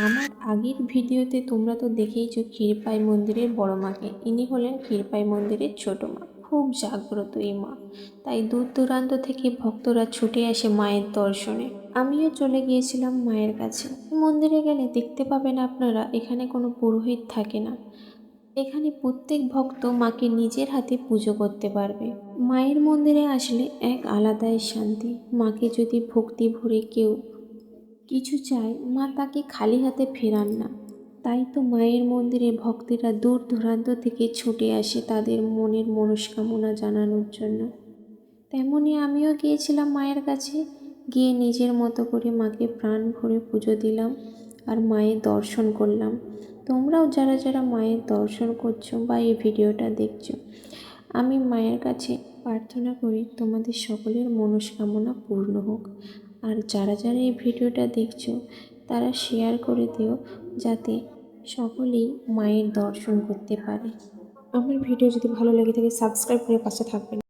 আমার আগের ভিডিওতে তোমরা তো দেখেইছো ক্ষীরপাই মন্দিরের বড় মাকে। ইনি হলেন ক্ষীরপাই মন্দিরের ছোট মা। খুব জাগ্রত এই মা, তাই দূর দূরান্ত থেকে ভক্তরা ছুটে আসে মায়ের দর্শনে। আমিও চলে গিয়েছিলাম মায়ের কাছে। মন্দিরে গেলে দেখতে পাবেন আপনারা এখানে কোনো পুরোহিত থাকে না। এখানে প্রত্যেক ভক্ত মাকে নিজের হাতে পুজো করতে পারবে। মায়ের মন্দিরে আসলে এক আলাদাই শান্তি। মাকে যদি ভক্তি ভরে কেউ কিছু চায়, মা তাকে খালি হাতে ফেরান না। তাই তো মায়ের মন্দিরে ভক্তরা দূর দূরান্ত থেকে ছুটে আসে তাদের মনের মনস্কামনা জানানোর জন্য। তেমনই আমিও গিয়েছিলাম মায়ের কাছে, গিয়ে নিজের মতো করে মাকে প্রাণ ভরে পুজো দিলাম আর মায়ের দর্শন করলাম। তোমরাও যারা যারা মায়ের দর্শন করছো বা এই ভিডিওটা দেখছো, আমি মায়ের কাছে প্রার্থনা করি তোমাদের সকলের মনস্কামনা পূর্ণ হোক। আর যারা যারা এই ভিডিওটা দেখছো তারা শেয়ার করে দিও, যাতে সকলেই মায়ের দর্শন করতে পারে। আমার ভিডিও যদি ভালো লেগে থাকে সাবস্ক্রাইব করে পাশে থাকবেন।